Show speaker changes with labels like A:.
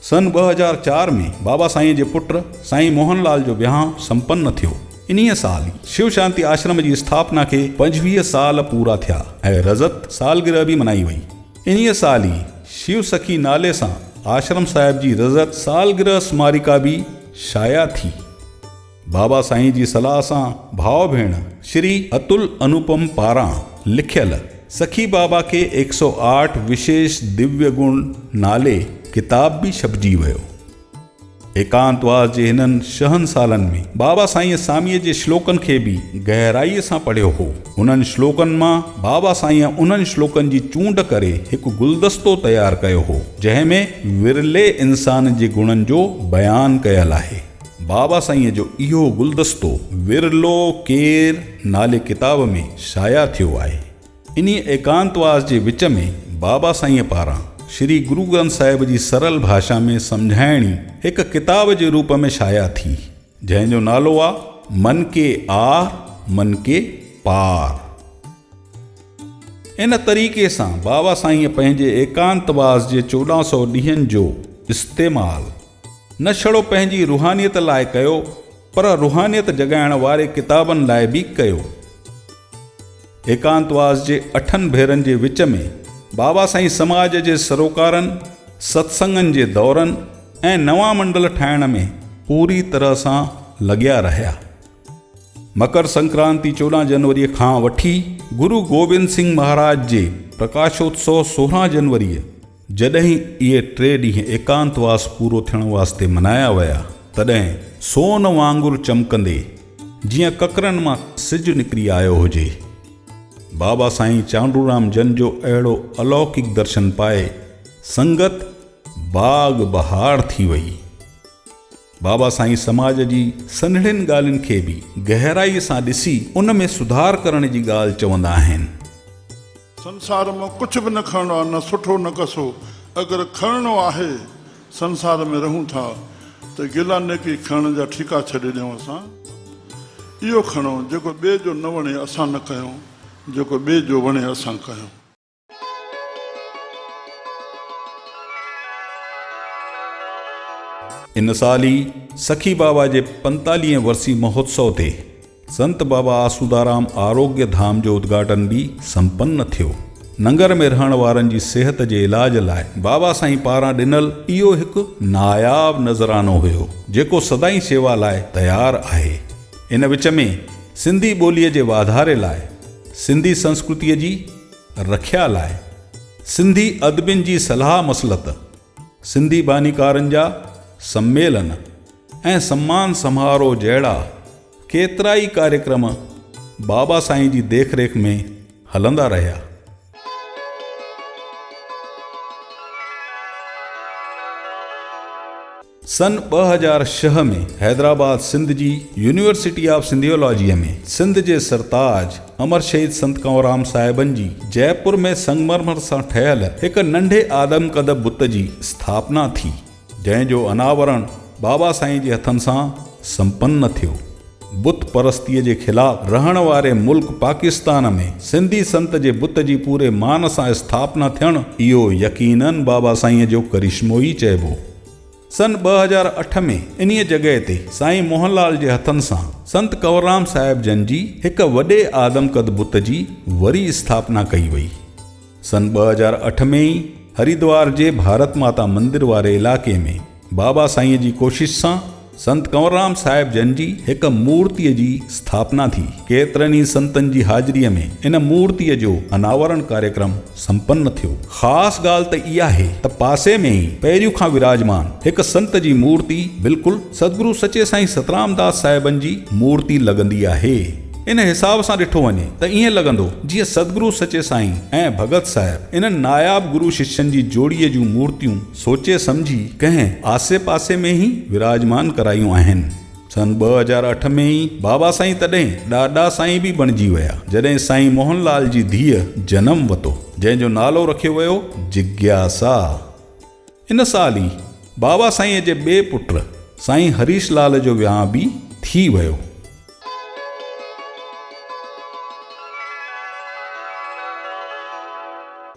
A: सन 2004 में बाबा साईं जे पुट साईं मोहनलाल जो विहांउ संपन्न थियो। इन्हीअ साल ई शिव शांति आश्रम जी स्थापना खे 25 साल पूरा थिया ऐं रजत सालगिरह बि मनाई वई। इन्हीअ साल ई शिव सखी नाले सां आश्रम साहिब जी रजत सालगिरह स्मारिका बि शाया थी। बाबा साईं जी सलाह सां भाउ भेण श्री अतुल अनुपम पारां लिखियल सखी बाबा के 108 विशेष दिव्य गुण नाले किताब भी छपजी वियो। एकांतवास जे हिननि 6 सालनि में बाबा साईं सामीअ जे श्लोकनि खे बि गहराईअ सां पढ़ियो हो। उन्हनि श्लोकनि मां बाबा साईं उन्हनि श्लोकनि जी चूंड करे हिकु गुलदस्तो तयारु कयो हो, जंहिं में विरले इंसान जे गुणनि जो बयानु कयल आहे। बाबा साईं जो इहो गुलदस्तो विरलो केर नाले किताब में शाया थियो आहे। इन्ही एकांतवास जे विच में बाबा साईं पारां श्री गुरु ग्रंथ साहिब जी सरल भाषा में सम्झाइणी हिकु किताब जे रूप में शाया थी, जंहिंजो नालो आहे मन के आर मन के पार। इन तरीक़े सां बाबा साईं पंहिंजे एकांतवास जे 1400 ॾींहंनि जो इस्तेमाल न छड़ो पंहिंजी रुहानियत लाइ कयो, पर रुहानियत जगाइण वारे किताबनि लाइ बि कयो। एकांतवास जे 8 भेरनि जे विच में बाबा साईं समाज जे सरोकारनि, सत्संगनि जे दौरनि ऐं नवां मंडल ठाहिण में पूरी तरह सां लॻिया रहिया। मकर संक्रांति 14 जनवरी खां वठी गुरु गोबिंद सिंह महाराज जे प्रकाशोत्सव 16 जनवरी जॾहिं इहे 3 ॾींहं एकांतवास पूरो थियण वास्ते मनाया विया, तॾहिं सोन वांगुरु चमकंदे जीअं ककरनि मां सिज निकिरी आयो हुजे। बाबा साईं चांडूराम जन जो अहिड़ो अलौकिक दर्शन पाए संगत बाग बहार थी वई। बाबा साईं समाज जी सन्हड़ियुनि ॻाल्हियुनि खे बि गहराईअ सां ॾिसी उन में सुधार करण जी ॻाल्हि चवंदा आहिनि।
B: संसार में कुछ भी न खणो आहे, न सुठो न कसो। अगर खणो आहे, संसार में रहूं था तो गिला नेकी खणण जा ठीका छॾे ॾियूं। असां इहो खणो जेको ॿिए जो न वणे असां न कयूं, जेको ॿिए जो वणे असां कयूं।
A: इन साल ई सखी बाबा जे 45 वर्सी महोत्सव ते संत बाबा आसूदाराम आरोग्य धाम जो उद्घाटन भी संपन्न थियो। नंगर में रहण वारनि जी सेहत जे इलाज लाइ बाबा साईं पारां ॾिनल इहो हिकु नायाब नज़रानो हुयो, जेको सदाई सेवा लाइ तयारु आहे। इन विच में सिंधी ॿोलीअ जे वाधारे लाइ, सिंधी संस्कृतिअ जी रखिया लाइ, सिंधी अदबिन जी सलाह मसलत, सिंधी बानीकारनि जा सम्मेलन ऐं सम्मान समारोह जहिड़ा केतिरा ई कार्यक्रम बाबा साईं जी देखरेख में हलंदा रहिया। सन 2006 में हैदराबाद सिंध जी यूनिवर्सिटी ऑफ सिंधियोलॉजीअ में सिंध जे सरताज अमर शहीद संत कंवरराम साहिबनि जी जयपुर में संगमरमर सां ठहियल हिकु नंढे आदमकद बुत जी स्थापना थी, जंहिंजो अनावरण बाबा साईं जे हथनि सां संपन्न थियो। बुत परस्तीअ जे ख़िलाफ़ रहण वारे मुल्क पाकिस्तान में सिंधी संत जे बुत जी पूरे मान सां स्थापना थियणु इहो यकीनन बाबा साईं जो करिश्मो ई चइबो। सन 2008 में इन्हीअ जॻह ते साईं मोहनलाल जे हथनि सां संत कंवरराम साहिब जन जी हिकु वॾे आदमकद बुत जी वरी स्थापना कई वई। सन 2008 में ई हरिद्वार जे भारत माता मंदिर वारे इलाइक़े में बाबा साईं जी कोशिश सां संत कंवरराम साहिब जन जी हिकु मूर्तिअ जी स्थापना थी। केतिरनि ई संतनि जी हाज़िरीअ में इन मूर्तिअ जो अनावरण कार्यक्रम संपन्न थियो। ख़ासि ॻाल्हि त इहा आहे त पासे में ई पहिरियों खां विराजमान हिकु संत जी मूर्ति बिल्कुलु सतगुरु सचे साईं सतराम दास साहिबनि जी मूर्ति लॻंदी आहे। इन हिसाब सां ॾिठो वञे त ईअं लॻंदो जीअं सतगुरु सचे साईं ऐं भगत साहिब इन्हनि नायाब गुरु शिष्यनि जी जोड़ीअ जूं मूर्तियूं सोचे सम्झी कंहिं आसे पासे में ई विराजमान करायूं आहिनि। सन 2008 में ई बाबा साईं तॾहिं ॾाॾा साईं बि बणिजी विया, जॾहिं साईं मोहनलाल जी धीअ जनम वरितो, जंहिंजो नालो रखियो वियो जिज्ञासा। इन साल ई बाबा साईं जे ॿिए पुट साईं हरीश लाल जो विहांउ बि थी वियो।